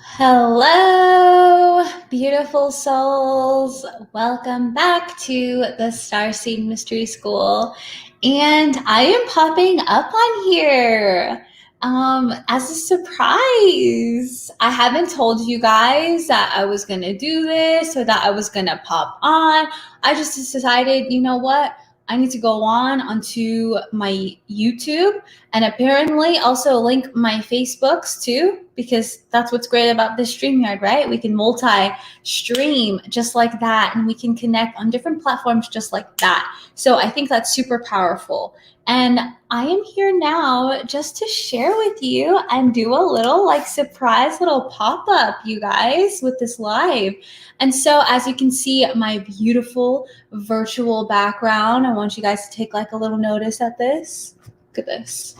Hello, beautiful souls. Welcome back to the Starseed Mystery School. And I am popping up on here as a surprise. I haven't told you guys that I was going to do this or that I was going to pop on. I just decided, you know what? I need to go onto my YouTube and apparently also link my Facebooks too, because that's what's great about this StreamYard, right? We can multi-stream just like that, and we can connect on different platforms just like that. So I think that's super powerful. And I am here now just to share with you and do a little surprise little pop-up, you guys, with this live. And so as you can see, my beautiful virtual background, I want you guys to take a little notice at this. Look at this.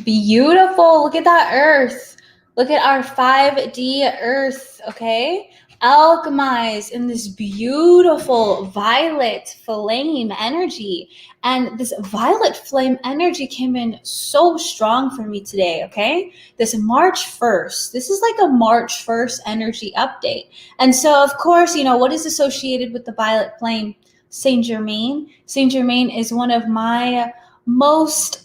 Beautiful. Look at that earth. Look at our 5D earth, okay? Alchemized in this beautiful violet flame energy. And this violet flame energy came in so strong for me today, okay? This March 1st. This is like a March 1st energy update. And so, of course, what is associated with the violet flame? Saint Germain. Saint Germain is one of my most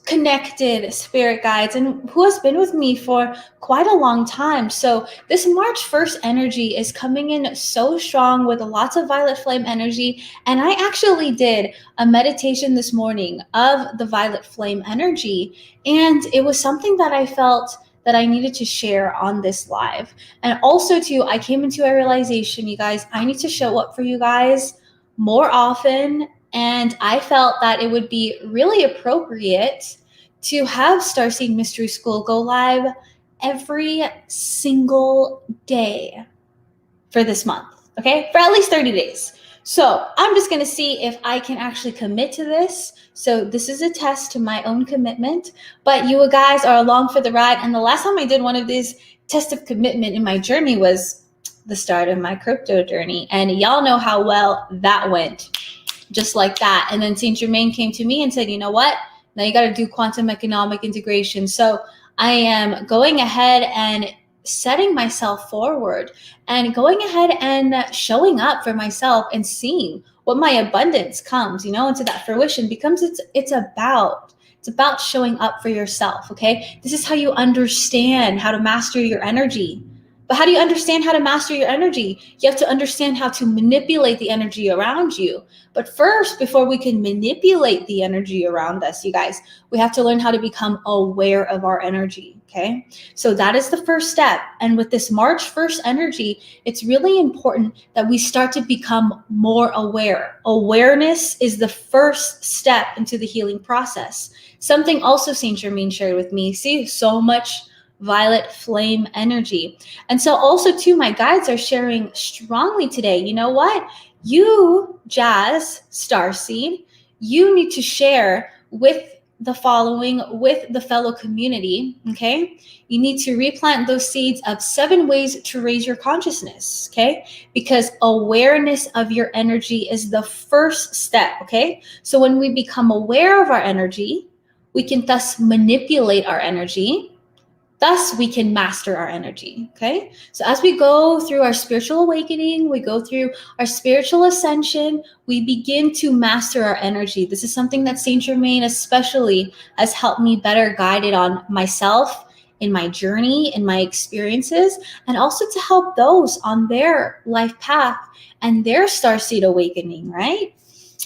connected spirit guides and who has been with me for quite a long time. So this March 1st energy is coming in so strong with lots of violet flame energy. And I actually did a meditation this morning of the violet flame energy. And it was something that I felt that I needed to share on this live. And also too, I came into a realization, you guys, I need to show up for you guys more often. And I felt that it would be really appropriate to have Starseed Mystery School go live every single day for this month, okay? For at least 30 days. So I'm just going to see if I can actually commit to this. So this is a test to my own commitment, but you guys are along for the ride. And the last time I did one of these tests of commitment in my journey was the start of my crypto journey. And y'all know how well that went. Just like that. And then Saint Germain came to me and said, you know what? Now you got to do quantum economic integration. So I am going ahead and setting myself forward and going ahead and showing up for myself and seeing what my abundance comes, into that fruition, because it's about showing up for yourself. Okay. This is how you understand how to master your energy. But how do you understand how to master your energy? You have to understand how to manipulate the energy around you. But first, before we can manipulate the energy around us, you guys, we have to learn how to become aware of our energy, okay? So that is the first step. And with this March 1st energy, it's really important that we start to become more aware. Awareness is the first step into the healing process. Something also Saint Germain shared with me. See, so much violet flame energy. And so also too, my guides are sharing strongly today. You know what? You, Jazz, Starseed, you need to share with the following, with the fellow community, okay? You need to replant those seeds of 7 ways to raise your consciousness, okay? Because awareness of your energy is the first step, okay? So when we become aware of our energy, we can thus manipulate our energy. Thus, we can master our energy, okay? So as we go through our spiritual awakening, we go through our spiritual ascension, we begin to master our energy. This is something that Saint Germain especially has helped me better guide it on myself, in my journey, in my experiences, and also to help those on their life path and their starseed awakening, right?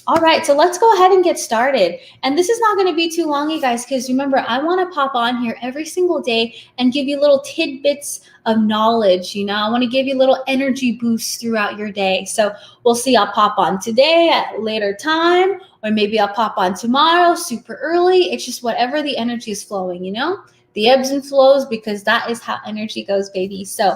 All right, so let's go ahead and get started. And this is not going to be too long, you guys, because remember, I want to pop on here every single day and give you little tidbits of knowledge. I want to give you little energy boosts throughout your day. So we'll see. I'll pop on today at a later time, or maybe I'll pop on tomorrow super early. It's just whatever the energy is flowing, the ebbs and flows, because that is how energy goes, baby. So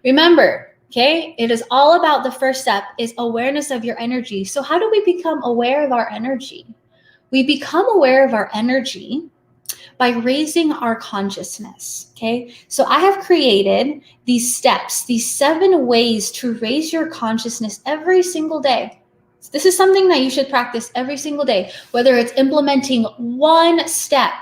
remember, okay, it is all about the first step is awareness of your energy. So how do we become aware of our energy? We become aware of our energy by raising our consciousness, okay? So I have created these steps, these 7 ways to raise your consciousness every single day. So this is something that you should practice every single day, whether it's implementing one step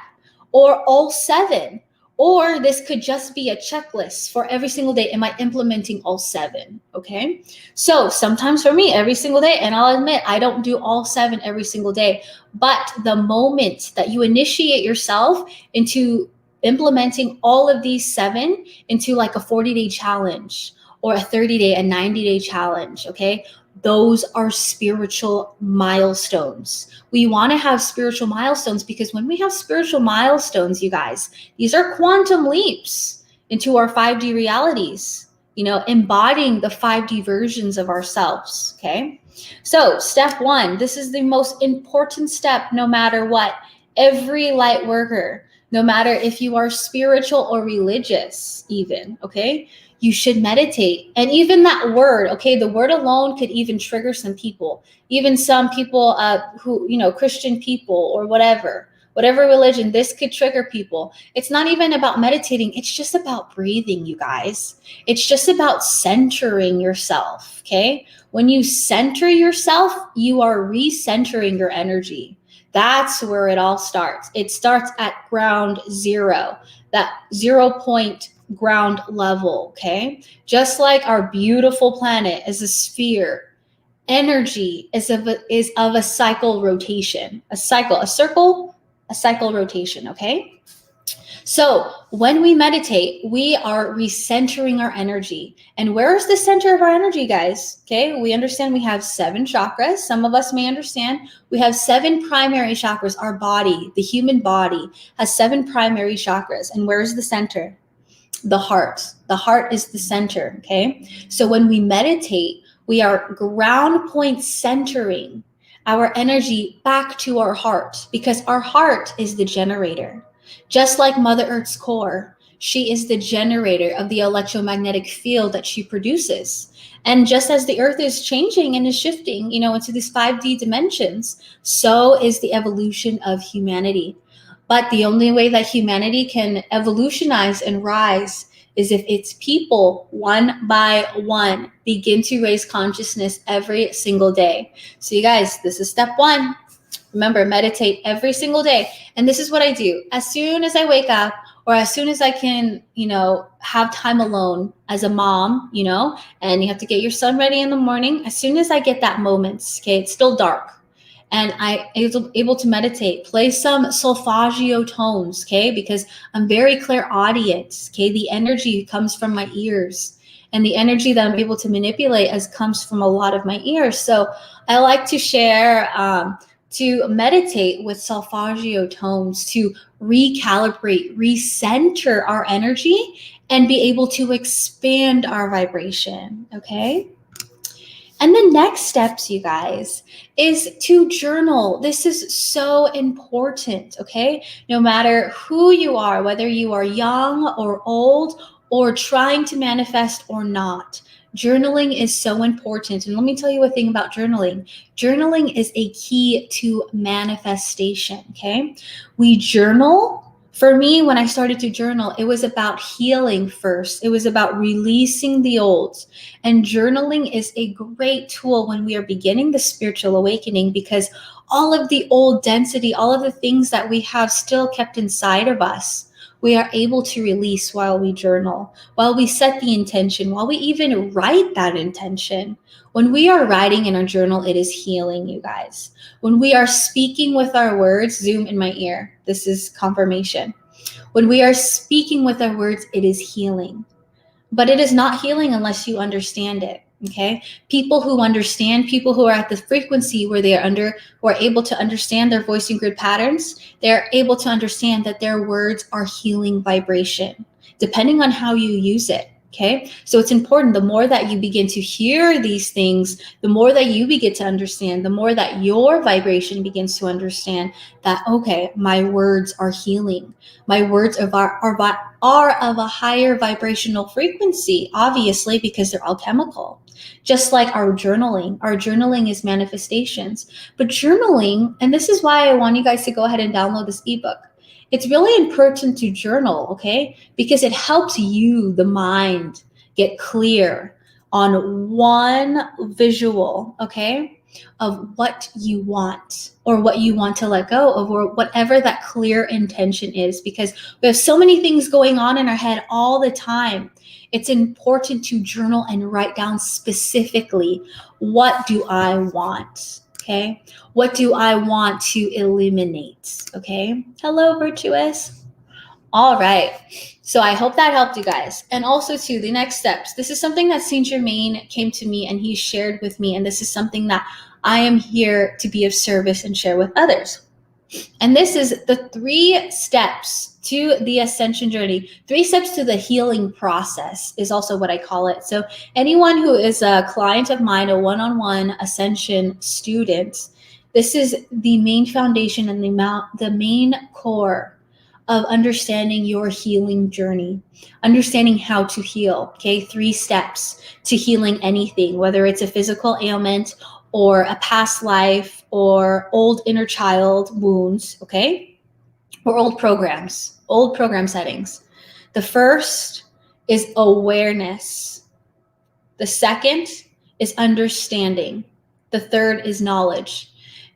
or all 7. Or this could just be a checklist for every single day. Am I implementing all 7? Okay. So sometimes for me, every single day, and I'll admit I don't do all 7 every single day, but the moment that you initiate yourself into implementing all of these 7 into like a 40-day challenge or a 30-day, a 90-day challenge, okay? Those are spiritual milestones. We want to have spiritual milestones because when we have spiritual milestones, you guys, these are quantum leaps into our 5D realities, embodying the 5D versions of ourselves, okay? So step 1, this is the most important step no matter what. Every light worker, no matter if you are spiritual or religious even, okay? You should meditate. And even that word, okay, the word alone could even trigger some people, even some people who, Christian people or whatever religion, this could trigger people. It's not even about meditating. It's just about breathing, you guys. It's just about centering yourself, okay? When you center yourself, you are recentering your energy. That's where it all starts. It starts at ground zero, that 0 point ground level, okay? Just like our beautiful planet is a sphere, energy is of a cycle rotation, a circle rotation, okay? So when we meditate, we are recentering our energy. And where is the center of our energy, guys? Okay, we understand we have 7 chakras. Some of us may understand we have 7 primary chakras. Our body, the human body, has 7 primary chakras. And where is the center? The heart. The heart is the center, okay? So when we meditate, we are ground point centering our energy back to our heart because our heart is the generator. Just like Mother Earth's core, she is the generator of the electromagnetic field that she produces. And just as the Earth is changing and is shifting, into these 5D dimensions, so is the evolution of humanity. But the only way that humanity can evolutionize and rise is if its people, one by one, begin to raise consciousness every single day. So you guys, this is step 1. Remember, meditate every single day. And this is what I do. As soon as I wake up or as soon as I can, have time alone as a mom, and you have to get your son ready in the morning. As soon as I get that moment, okay, it's still dark. And I able to meditate, play some solfeggio tones, okay? Because I'm very clairaudient, okay? The energy comes from my ears. And the energy that I'm able to manipulate comes from a lot of my ears. So I like to share, to meditate with solfeggio tones, to recalibrate, recenter our energy, and be able to expand our vibration, okay? And the next steps, you guys, is to journal. This is so important, okay? No matter who you are, whether you are young or old or trying to manifest or not, journaling is so important. And let me tell you a thing about journaling. Journaling is a key to manifestation, okay? We journal. For me, when I started to journal, it was about healing first. It was about releasing the old. And journaling is a great tool when we are beginning the spiritual awakening because all of the old density, all of the things that we have still kept inside of us, we are able to release while we journal, while we set the intention, while we even write that intention. When we are writing in our journal, it is healing, you guys. When we are speaking with our words, zoom in my ear. This is confirmation. When we are speaking with our words, it is healing. But it is not healing unless you understand it, okay? People who understand, people who are at the frequency where they are who are able to understand their voicing grid patterns, they're able to understand that their words are healing vibration, depending on how you use it. Okay, so it's important. The more that you begin to hear these things, the more that you begin to understand, the more that your vibration begins to understand that, okay, my words are healing. My words are of a higher vibrational frequency, obviously, because they're alchemical. Just like our journaling is manifestations. But journaling, and this is why I want you guys to go ahead and download this ebook. It's really important to journal, okay? Because it helps you, the mind, get clear on one visual, okay? of what you want or what you want to let go of, or whatever that clear intention is, because we have so many things going on in our head all the time. It's important to journal and write down specifically, what do I want? Okay. What do I want to eliminate? Okay. Hello, Virtuous. All right. So I hope that helped you guys. And also too, the next steps. This is something that Saint Germain came to me and he shared with me. And this is something that I am here to be of service and share with others. And this is the 3 steps to the ascension journey. 3 steps to the healing process is also what I call it. So anyone who is a client of mine, a one-on-one ascension student, this is the main foundation and the main core of understanding your healing journey, understanding how to heal. Okay, 3 steps to healing anything, whether it's a physical ailment or a past life or old inner child wounds, okay? Or old program settings. The first is awareness. The second is understanding. The third is knowledge.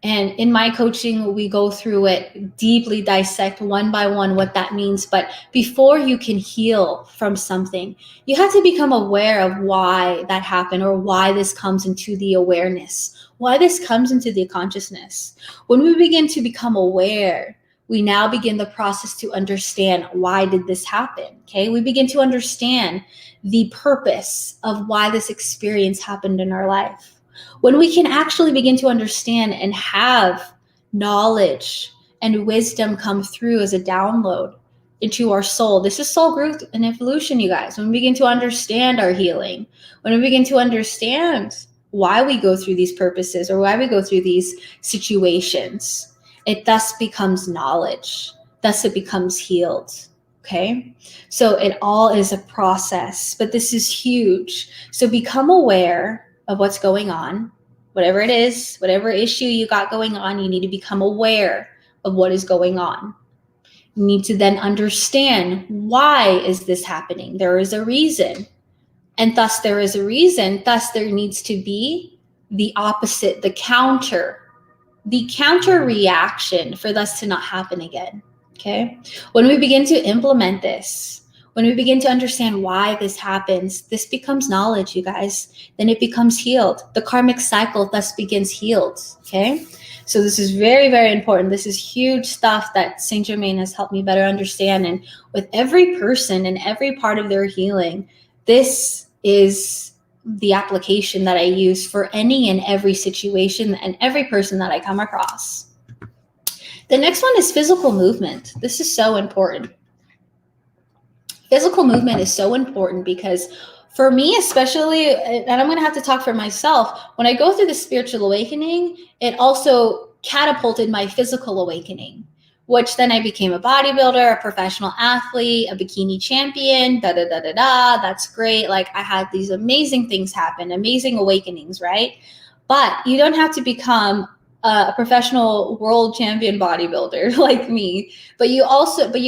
And in my coaching, we go through it, deeply dissect one by one what that means. But before you can heal from something, you have to become aware of why that happened, or why this comes into the awareness, why this comes into the consciousness. When we begin to become aware, we now begin the process to understand, why did this happen? Okay, we begin to understand the purpose of why this experience happened in our life. When we can actually begin to understand and have knowledge and wisdom come through as a download into our soul. This is soul growth and evolution, you guys. When we begin to understand our healing, when we begin to understand why we go through these purposes or why we go through these situations, it thus becomes knowledge. Thus it becomes healed. Okay, so it all is a process, but this is huge. So become aware of what's going on, whatever it is, whatever issue you got going on, you need to become aware of what is going on. You need to then understand, why is this happening? There is a reason. And thus there is a reason. Thus there needs to be the opposite, the counter reaction for this to not happen again. Okay. When we begin to implement this, when we begin to understand why this happens, this becomes knowledge, you guys. Then it becomes healed. The karmic cycle thus begins healed. Okay. So this is very, very important. This is huge stuff that Saint Germain has helped me better understand. And with every person and every part of their healing, this is the application that I use for any and every situation and every person that I come across. The next one is physical movement. This is so important. Physical movement is so important because for me, especially, and I'm going to have to talk for myself, when I go through the spiritual awakening, it also catapulted my physical awakening, which then I became a bodybuilder, a professional athlete, a bikini champion, That's great. Like, I had these amazing things happen, amazing awakenings, right? But you don't have to become a professional world champion bodybuilder like me, but you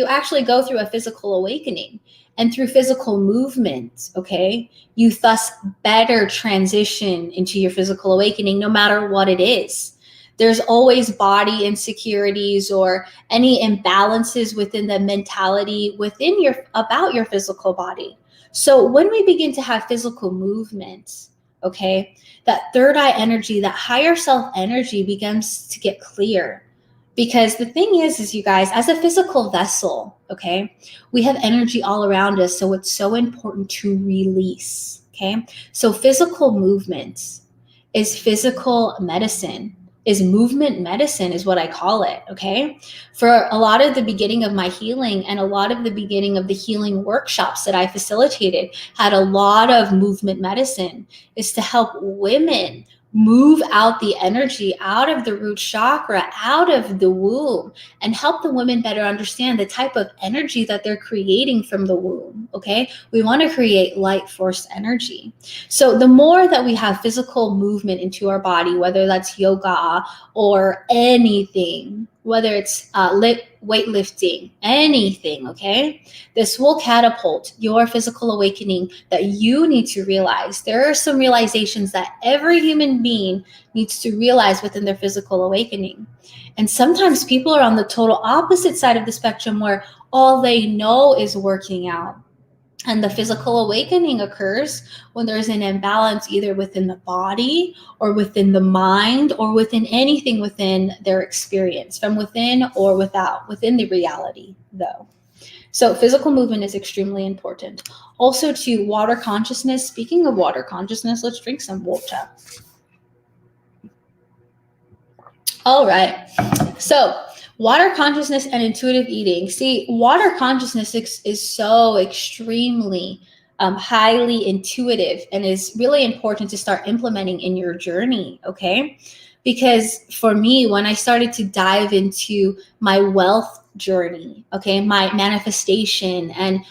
actually go through a physical awakening. And through physical movement, okay, you thus better transition into your physical awakening, no matter what it is. There's always body insecurities or any imbalances within the mentality about your physical body. So when we begin to have physical movement, okay, that third eye energy, that higher self energy begins to get clear. Because the thing is you guys, as a physical vessel, okay, we have energy all around us. So it's so important to release, okay? So physical movement is physical medicine, is movement medicine is what I call it, okay? For a lot of the beginning of my healing and a lot of the beginning of the healing workshops that I facilitated had a lot of movement medicine, is to help women move out the energy out of the root chakra, out of the womb, and help the women better understand the type of energy that they're creating from the womb, okay? We want to create light force energy. So the more that we have physical movement into our body, whether that's yoga or anything, whether it's weightlifting, anything, okay? This will catapult your physical awakening that you need to realize. There are some realizations that every human being needs to realize within their physical awakening. And sometimes people are on the total opposite side of the spectrum where all they know is working out. And the physical awakening occurs when there's an imbalance either within the body or within the mind or within anything within their experience, from within or without, within the reality, though. So physical movement is extremely important. Also to water consciousness. Speaking of water consciousness, let's drink some water. All right. So water consciousness and intuitive eating. See, water consciousness is so extremely highly intuitive and is really important to start implementing in your journey, okay? Because for me, when I started to dive into my wealth journey, okay, my manifestation and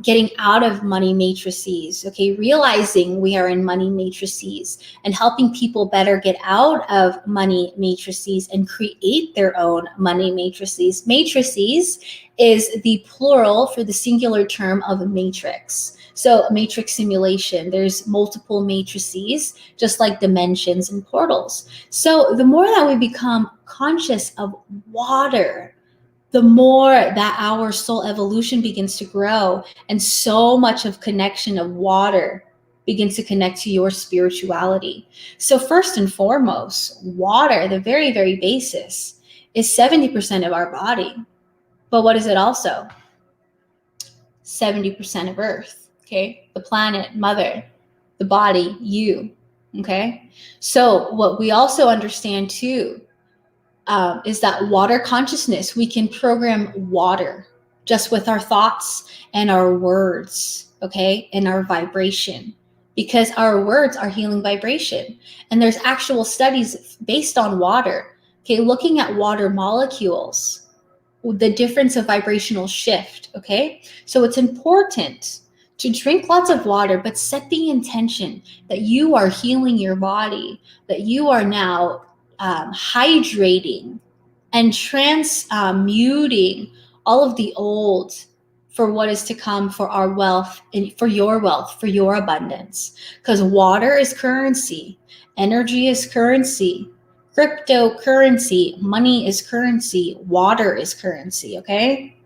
getting out of money matrices, okay, realizing we are in money matrices and helping people better get out of money matrices and create their own money matrices. Matrices is the plural for the singular term of a matrix. So matrix simulation, there's multiple matrices, just like dimensions and portals. So the more that we become conscious of water, the more that our soul evolution begins to grow, and so much of connection of water begins to connect to your spirituality. So first and foremost, water, the very, very basis, is 70% of our body. But what is it also? 70% of Earth, okay? The planet, mother, the body, you, okay? So what we also understand too, is that water consciousness, we can program water just with our thoughts and our words, okay, and our vibration, because our words are healing vibration. And there's actual studies based on water, okay, looking at water molecules, the difference of vibrational shift, okay? So it's important to drink lots of water, but set the intention that you are healing your body, that you are now hydrating and transmuting all of the old for what is to come, for our wealth and for your abundance. Because water is currency, energy is currency, cryptocurrency, money is currency, water is currency, okay?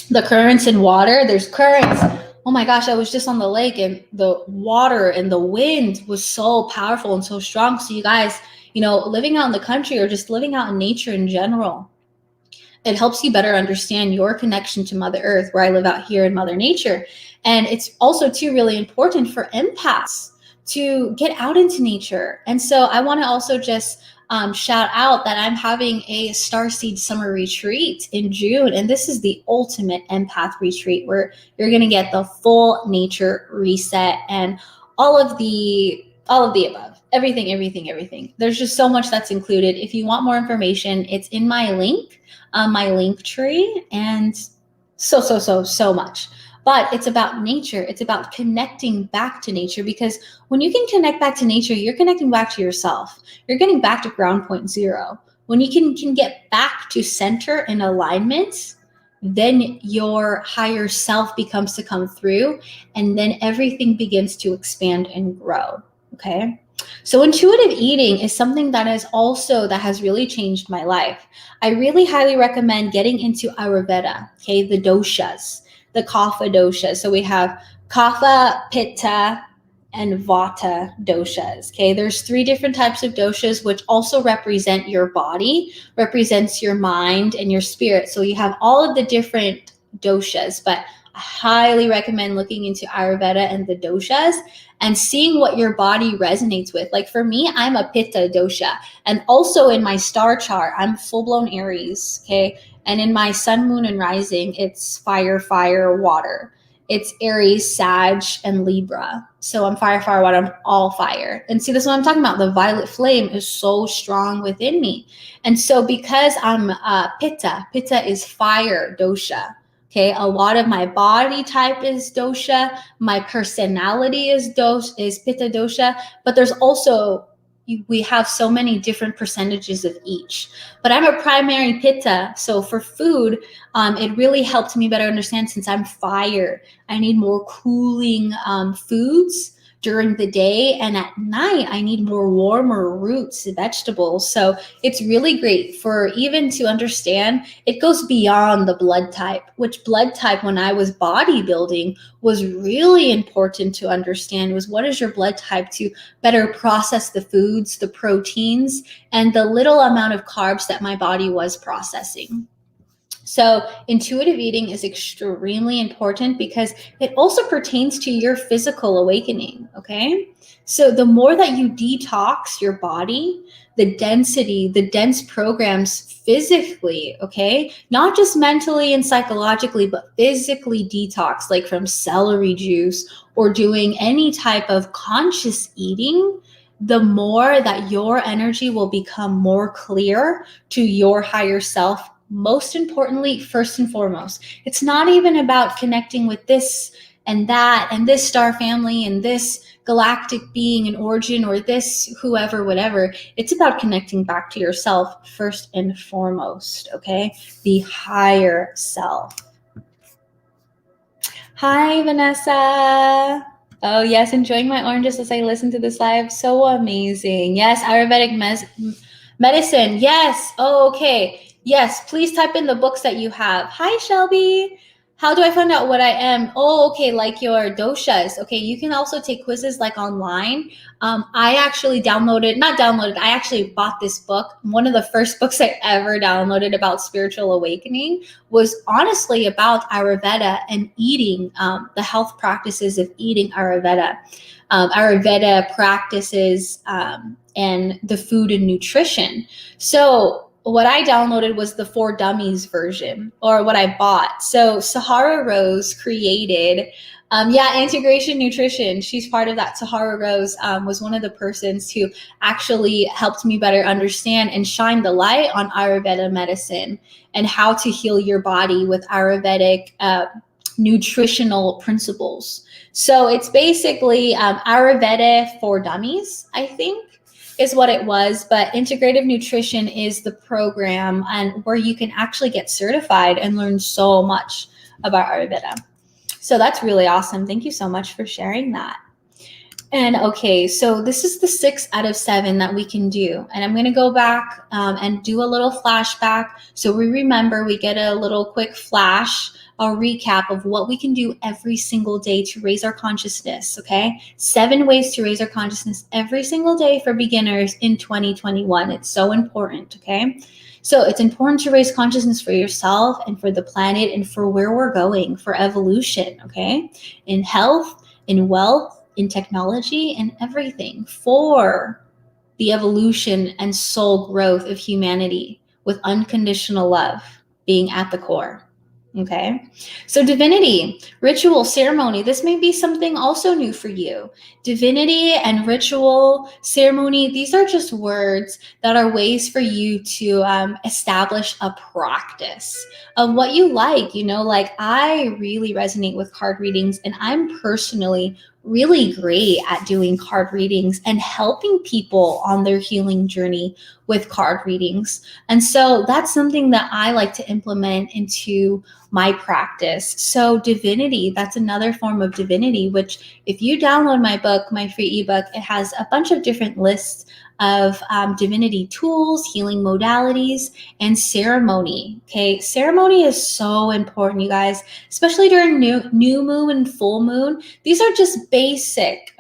The currents in water, there's currents. Oh my gosh, I was just on the lake and the water and the wind was so powerful and so strong. So you guys, living out in the country or just living out in nature in general, it helps you better understand your connection to Mother Earth, where I live out here in Mother Nature. And it's also too really important for empaths to get out into nature. And so I want to also just shout out that I'm having a Starseed Summer Retreat in June. And this is the ultimate empath retreat where you're going to get the full nature reset and all of the above. Everything. There's just so much that's included. If you want more information, it's in my link, my link tree, and so much. But it's about nature. It's about connecting back to nature, because when you can connect back to nature, you're connecting back to yourself. You're getting back to ground point zero. When you can get back to center and alignment, then your higher self becomes to come through, and then everything begins to expand and grow. Okay. So intuitive eating is something that has really changed my life. I really highly recommend getting into Ayurveda, okay, the doshas, the kapha doshas. So we have kapha, pitta, and vata doshas, okay? There's 3 different types of doshas, which also represent your body, represents your mind and your spirit. So you have all of the different doshas, but I highly recommend looking into Ayurveda and the doshas and seeing what your body resonates with. Like for me, I'm a pitta dosha. And also in my star chart, I'm full-blown Aries, okay? And in my sun, moon, and rising, it's fire, water. It's Aries, Sag, and Libra. So I'm fire, water, I'm all fire. And see, this is what I'm talking about. The violet flame is so strong within me. And so because I'm pitta is fire dosha. Okay, a lot of my body type is dosha. My personality is pitta dosha, but there's also we have so many different percentages of each. But I'm a primary pitta, so for food, it really helped me better understand, since I'm fire, I need more cooling foods during the day, and at night I need more warmer roots, vegetables. So it's really great for even to understand. It goes beyond the blood type, which blood type when I was bodybuilding was really important to understand, was what is your blood type, to better process the foods, the proteins, and the little amount of carbs that my body was processing. So intuitive eating is extremely important because it also pertains to your physical awakening, okay? So the more that you detox your body, the dense programs physically, okay? Not just mentally and psychologically, but physically detox, like from celery juice or doing any type of conscious eating, the more that your energy will become more clear to your higher self. Most importantly, first and foremost, it's not even about connecting with this and that and this star family and this galactic being and origin or this whoever, whatever. It's about connecting back to yourself first and foremost, okay? The higher self. Hi, Vanessa. Oh, yes, enjoying my oranges as I listen to this live. So amazing. Yes, Ayurvedic medicine. Yes. Oh, okay. Yes, please type in the books that you have. Hi, Shelby. How do I find out what I am? Oh, okay, like your doshas. Okay, you can also take quizzes like online. I actually I actually bought this book. One of the first books I ever downloaded about spiritual awakening was honestly about Ayurveda and eating, the health practices of eating Ayurveda. Ayurveda practices and the food and nutrition. So what I downloaded was the For Dummies version, or what I bought. So Sahara Rose created, Integration Nutrition. She's part of that. Sahara Rose was one of the persons who actually helped me better understand and shine the light on Ayurveda medicine and how to heal your body with Ayurvedic nutritional principles. So it's basically Ayurveda for Dummies, I think, is what it was. But integrative nutrition is the program and where you can actually get certified and learn so much about Ayurveda. So that's really awesome. Thank you so much for sharing that. And okay, so this is the 6 out of 7 that we can do. And I'm going to go back and do a little flashback. So we remember, we get a little quick flash, a recap of what we can do every single day to raise our consciousness, okay? 7 ways to raise our consciousness every single day for beginners in 2021. It's so important, okay? So it's important to raise consciousness for yourself and for the planet and for where we're going, for evolution, okay? In health, in wealth, in technology, and everything, for the evolution and soul growth of humanity with unconditional love being at the core. Okay, so divinity, ritual, ceremony. This may be something also new for you. Divinity and ritual, ceremony, these are just words that are ways for you to establish a practice of what you like. You know, like I really resonate with card readings, and I'm personally really great at doing card readings and helping people on their healing journey with card readings. And so that's something that I like to implement into my practice. So divinity, that's another form of divinity, which if you download my book, my free ebook, it has a bunch of different lists of divinity tools, healing modalities, and ceremony. Okay, ceremony is so important, you guys, especially during new moon and full moon. These are just basic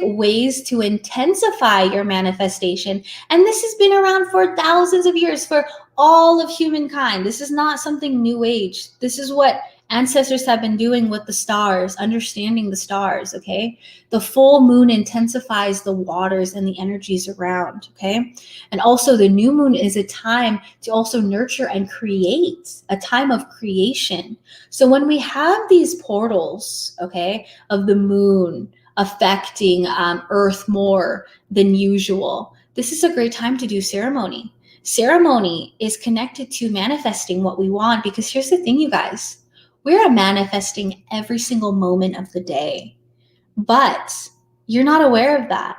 ways to intensify your manifestation. And this has been around for thousands of years, for all of humankind. This is not something new age. This is what ancestors have been doing with the stars, understanding the stars, okay? The full moon intensifies the waters and the energies around, okay? And also the new moon is a time to also nurture and create, a time of creation. So when we have these portals, okay, of the moon affecting Earth more than usual, this is a great time to do ceremony. Ceremony is connected to manifesting what we want, because here's the thing, you guys. We're manifesting every single moment of the day, but you're not aware of that.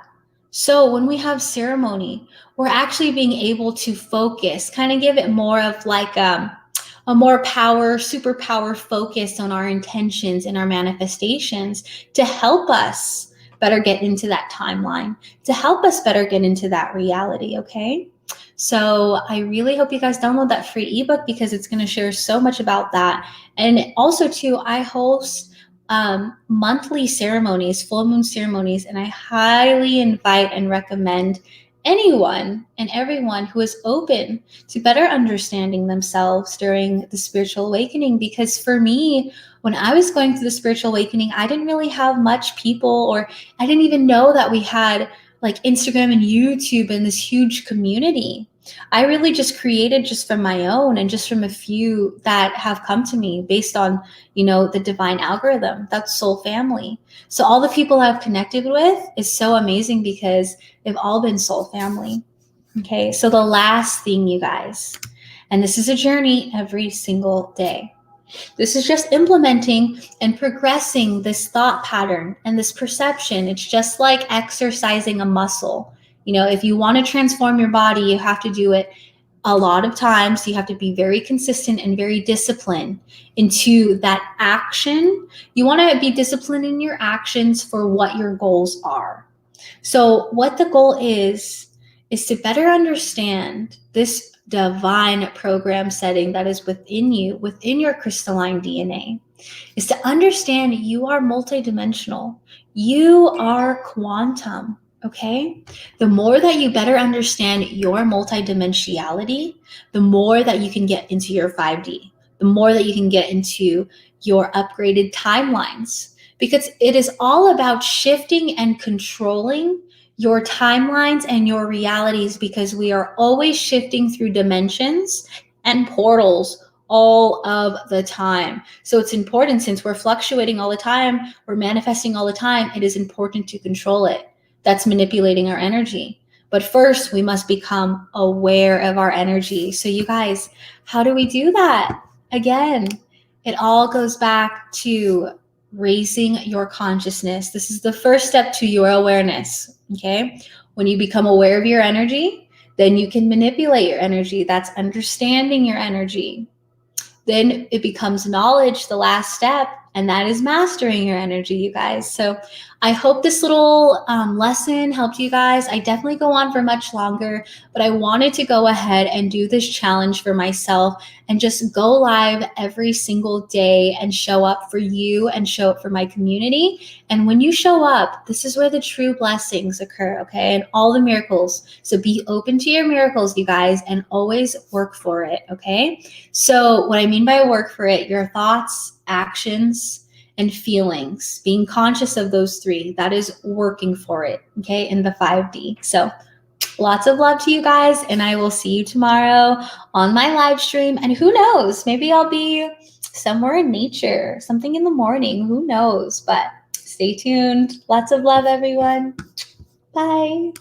So when we have ceremony, we're actually being able to focus, kind of give it more of like a more power, superpower focus on our intentions and our manifestations to help us better get into that timeline, to help us better get into that reality, okay? So I really hope you guys download that free ebook because it's going to share so much about that. And also too, I host monthly ceremonies, full moon ceremonies, and I highly invite and recommend anyone and everyone who is open to better understanding themselves during the spiritual awakening. Because for me, when I was going through the spiritual awakening, I didn't really have much people, or I didn't even know that we had like Instagram and YouTube and this huge community. I really just created just from my own and just from a few that have come to me based on, the divine algorithm. That's soul family. So all the people I've connected with is so amazing because they've all been soul family. Okay. So the last thing, you guys, and this is a journey every single day. This is just implementing and progressing this thought pattern and this perception. It's just like exercising a muscle. If you want to transform your body, you have to do it a lot of times. You have to be very consistent and very disciplined into that action. You want to be disciplined in your actions for what your goals are. So what the goal is to better understand this divine program setting that is within you, within your crystalline DNA, is to understand you are multidimensional. You are quantum. Okay. The more that you better understand your multidimensionality, the more that you can get into your 5D, the more that you can get into your upgraded timelines, because it is all about shifting and controlling your timelines and your realities, because we are always shifting through dimensions and portals all of the time. So it's important, since we're fluctuating all the time, we're manifesting all the time, it is important to control it. That's manipulating our energy. But first, we must become aware of our energy. So you guys, how do we do that? Again, it all goes back to raising your consciousness. This is the first step to your awareness, okay? When you become aware of your energy, then you can manipulate your energy. That's understanding your energy. Then it becomes knowledge, the last step, and that is mastering your energy, you guys. So I hope this little lesson helped you guys. I definitely go on for much longer, but I wanted to go ahead and do this challenge for myself and just go live every single day and show up for you and show up for my community. And when you show up, this is where the true blessings occur, okay? And all the miracles. So be open to your miracles, you guys, and always work for it, okay? So what I mean by work for it, your thoughts, actions, and feelings, being conscious of those three, that is working for it, okay, in the 5D. So lots of love to you guys, and I will see you tomorrow on my live stream. And who knows, maybe I'll be somewhere in nature, something in the morning, who knows, but stay tuned. Lots of love, everyone. Bye.